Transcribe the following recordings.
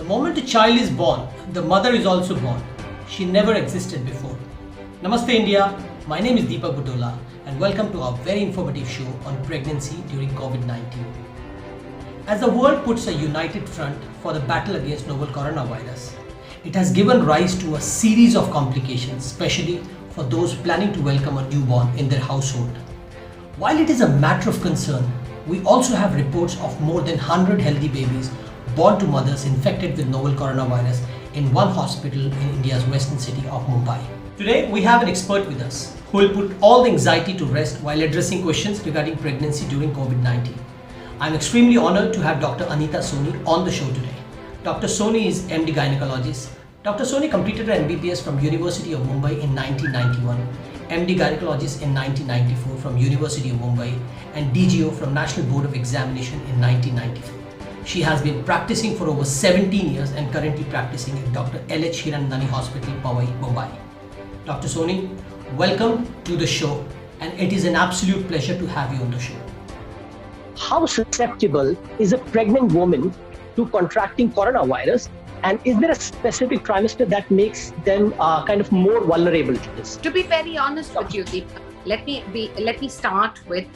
The moment a child is born, the mother is also born. She never existed before. Namaste India, my name is Deepak Butola and welcome to our very informative show on pregnancy during COVID-19. As the world puts a united front for the battle against novel coronavirus, it has given rise to a series of complications, especially for those planning to welcome a newborn in their household. While it is a matter of concern, we also have reports of more than 100 healthy babies born to mothers infected with novel coronavirus in one hospital in India's western city of Mumbai. Today, we have an expert with us who will put all the anxiety to rest while addressing questions regarding pregnancy during COVID-19. I'm extremely honored to have Dr. Anita Soni on the show today. Dr. Soni is MD gynecologist. Dr. Soni completed her MBBS from University of Mumbai in 1991, MD gynecologist in 1994 from University of Mumbai, and DGO from National Board of Examination in 1994. She has been practicing for over 17 years and currently practicing at Dr. L.H. Hirannani Hospital, Powai, Mumbai. Dr. Soni, welcome to the show, and it is an absolute pleasure to have you on the show. How susceptible is a pregnant woman to contracting coronavirus? And is there a specific trimester that makes them kind of more vulnerable to this? To be very honest with you, Deepak, let me start with,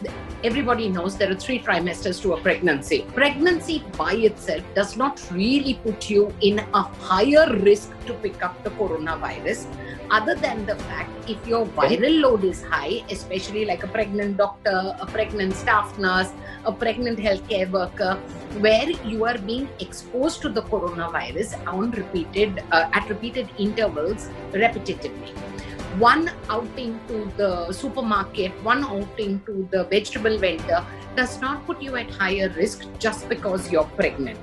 everybody knows there are 3 trimesters to a pregnancy. Pregnancy by itself does not really put you in a higher risk to pick up the coronavirus, other than the fact if your viral load is high, especially like a pregnant doctor, a pregnant staff nurse, a pregnant healthcare worker, where you are being exposed to the coronavirus at repeated intervals repetitively. One outing to the supermarket, one outing to the vegetable vendor does not put you at higher risk just because you're pregnant.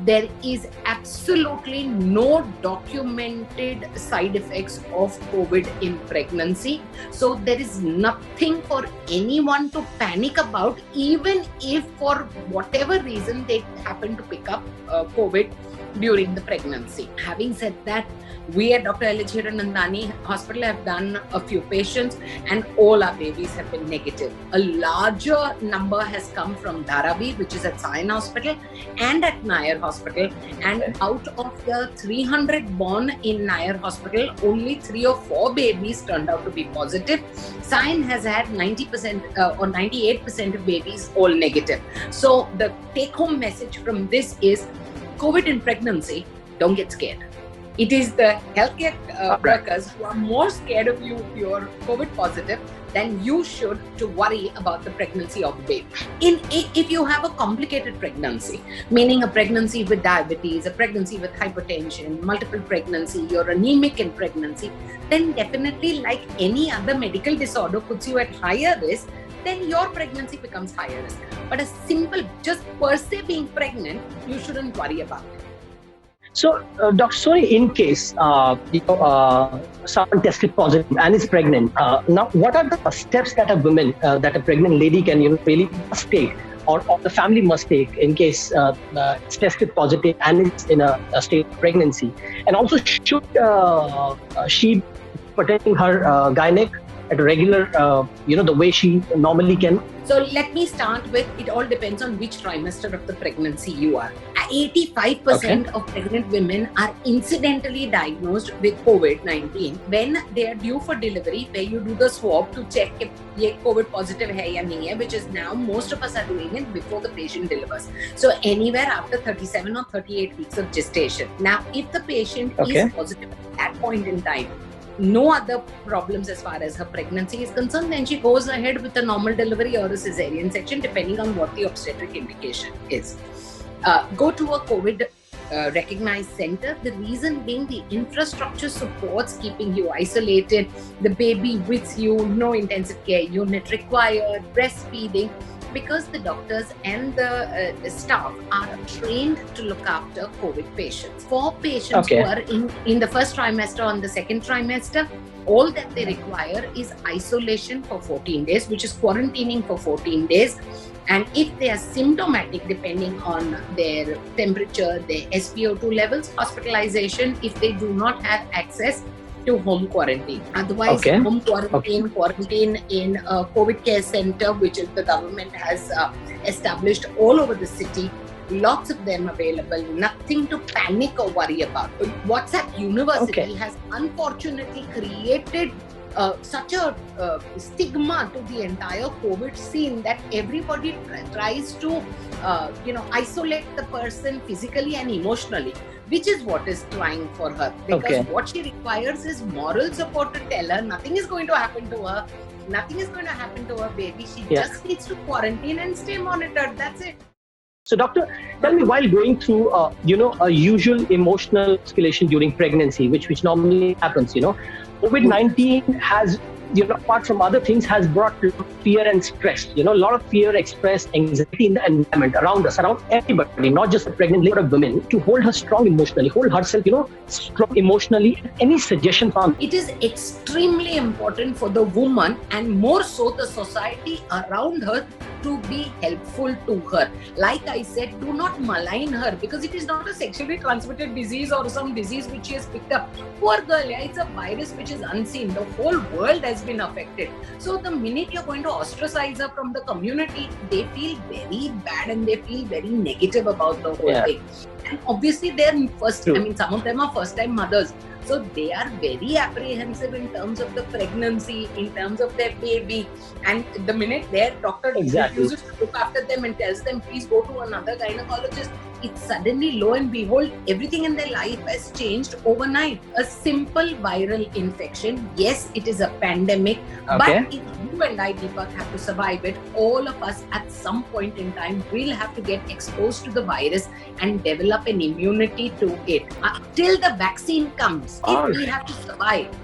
There is absolutely no documented side effects of COVID in pregnancy. So there is nothing for anyone to panic about, even if for whatever reason they happen to pick up COVID during the pregnancy. Having said that, we at Dr. L.H. Hirannani Hospital have done a few patients and all our babies have been negative. A larger number has come from Dharavi, which is at Sion Hospital, and at Nair Hospital. And out of the 300 born in Nair Hospital, only 3 or 4 babies turned out to be positive. Sion has had 90% or 98% of babies all negative. So the take-home message from this is, COVID in pregnancy, don't get scared. It is the healthcare workers who are more scared of you if you're COVID positive than you should to worry about the pregnancy of the baby. If you have a complicated pregnancy, meaning a pregnancy with diabetes, a pregnancy with hypertension, multiple pregnancy, you're anemic in pregnancy, then definitely like any other medical disorder puts you at higher risk, then your pregnancy becomes higher risk. But a simple, just per se being pregnant, you shouldn't worry about it. So, Dr. Soni, in case someone tested positive and is pregnant, now what are the steps that a pregnant lady can really must take, or the family must take in case it's tested positive and it's in a state of pregnancy? And also, should she protecting her gynec at a regular, the way she normally can? So let me start with, it all depends on which trimester of the pregnancy you are. 85% of pregnant women are incidentally diagnosed with COVID-19 when they are due for delivery, where you do the swab to check if ye COVID positive hai ya nahi hai, which is now most of us are doing it before the patient delivers. So anywhere after 37 or 38 weeks of gestation. Now, if the patient is positive at that point in time, no other problems as far as her pregnancy is concerned, then she goes ahead with a normal delivery or a cesarean section, depending on what the obstetric indication is. Go to a COVID recognized center. The reason being, the infrastructure supports keeping you isolated, the baby with you, no intensive care unit required, breastfeeding, because the doctors and the staff are trained to look after COVID patients. For patients who are in the first trimester or in the second trimester, all that they require is isolation for 14 days, which is quarantining for 14 days. And if they are symptomatic, depending on their temperature, their SpO2 levels, hospitalization if they do not have access to home quarantine. Otherwise, home quarantine in a COVID care center, which is the government has established all over the city, Lots of them available, nothing to panic or worry about. WhatsApp University has unfortunately created such a stigma to the entire COVID scene that everybody tries to, isolate the person physically and emotionally, which is what is trying for her. Because what she requires is moral support to tell her nothing is going to happen to her. Nothing is going to happen to her baby. She just needs to quarantine and stay monitored. That's it. So, doctor, tell me, while going through, a usual emotional escalation during pregnancy, which normally happens, COVID-19 has, apart from other things, has brought fear and stress. A lot of fear, expressed anxiety in the environment around us, around everybody, not just the pregnant lady or women, to hold her strong emotionally, hold herself, strong emotionally. Any suggestion from? It is extremely important for the woman and more so the society around her to be helpful to her. Like I said, do not malign her because it is not a sexually transmitted disease or some disease which she has picked up. Poor girl, it's a virus which is unseen. The whole world has been affected. So the minute you're going to ostracize her from the community, they feel very bad and they feel very negative about the whole thing. And obviously they're some of them are first-time mothers. So they are very apprehensive in terms of the pregnancy, in terms of their baby. And the minute their doctor refuses to look after them and tells them, please go to another gynecologist, it's suddenly, lo and behold, everything in their life has changed overnight. A simple viral infection, yes, it is a pandemic, but if you and I, Deepak, have to survive it, all of us at some point in time will have to get exposed to the virus and develop an immunity to it. Till the vaccine comes, if we have to survive,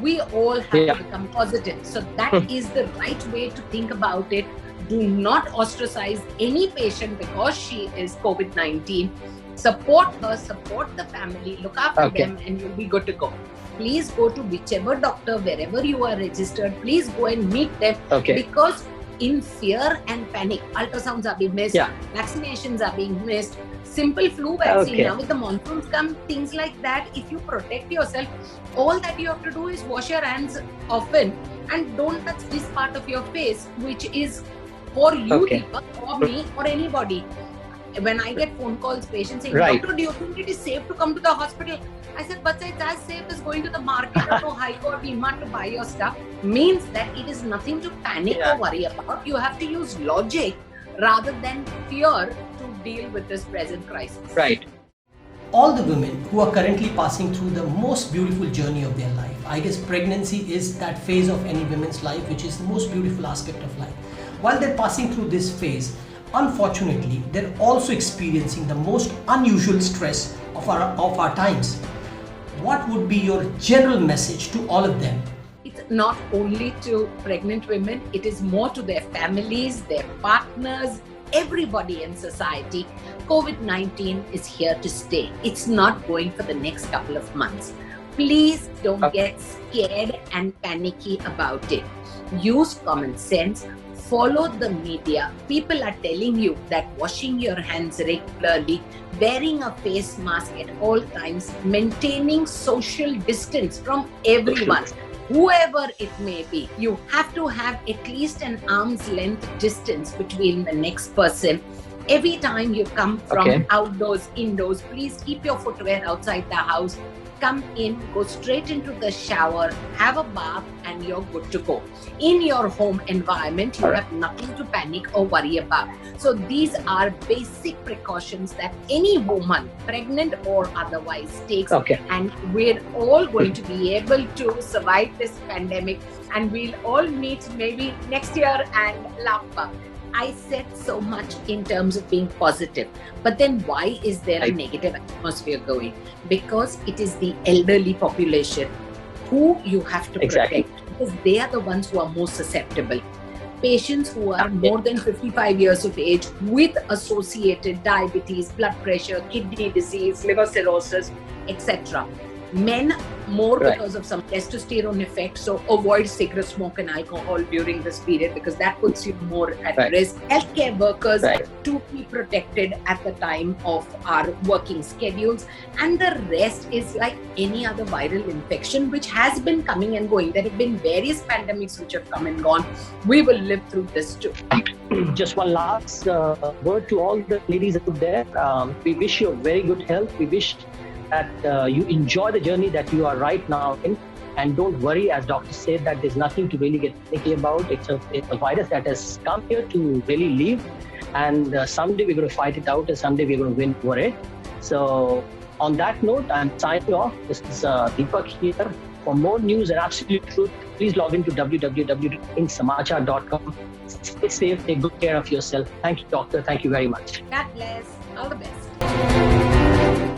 we all have to become positive. So that is the right way to think about it. Do not ostracize any patient because she is COVID-19. Support her, support the family, look after them, and you'll be good to go. Please go to whichever doctor, wherever you are registered, please go and meet them because in fear and panic, ultrasounds are being missed, vaccinations are being missed, simple flu vaccine. Now with the monsoons come, things like that. If you protect yourself, all that you have to do is wash your hands often and don't touch this part of your face, which is for you, Deepak, or me, or anybody. When I get phone calls, patients saying, Doctor, do you think it is safe to come to the hospital? I said, but it's as safe as going to the market or to High Court DMart to buy your stuff. Means that it is nothing to panic or worry about. You have to use logic rather than fear to deal with this present crisis. Right. All the women who are currently passing through the most beautiful journey of their life. I guess pregnancy is that phase of any woman's life which is the most beautiful aspect of life. While they're passing through this phase, unfortunately, they're also experiencing the most unusual stress of our times. What would be your general message to all of them? It's not only to pregnant women, it is more to their families, their partners, everybody in society. COVID-19 is here to stay. It's not going for the next couple of months. Please don't get scared and panicky about it. Use common sense. Follow the media. People are telling you that washing your hands regularly, wearing a face mask at all times, maintaining social distance from everyone, whoever it may be. You have to have at least an arm's length distance between the next person. Every time you come from outdoors, indoors, please keep your footwear outside the house. Come in, go straight into the shower, have a bath, and you're good to go. In your home environment, you have nothing to panic or worry about. So these are basic precautions that any woman, pregnant or otherwise, takes. And we're all going to be able to survive this pandemic, and we'll all meet maybe next year and laugh about it. I said so much in terms of being positive, but then why is there a negative atmosphere going? Because it is the elderly population who you have to protect, because they are the ones who are most susceptible. Patients who are more than 55 years of age with associated diabetes, blood pressure, kidney disease, liver cirrhosis, etc. Men more Right. because of some testosterone effect. So avoid cigarette, smoke, and alcohol during this period because that puts you more at Right. risk. Healthcare workers Right. to be protected at the time of our working schedules, and the rest is like any other viral infection which has been coming and going. There have been various pandemics which have come and gone. We will live through this too. Just one last word to all the ladies out there. We wish you very good health. We wish that you enjoy the journey that you are right now in. And don't worry, as doctors said, that there's nothing to really get panicky about. It's a virus that has come here to really live. And someday we're going to fight it out and someday we're going to win over it. So on that note, I'm signing off. This is Deepak here. For more news and absolute truth, please log into www.insamachar.com. Stay safe, take good care of yourself. Thank you, doctor. Thank you very much. God bless. All the best.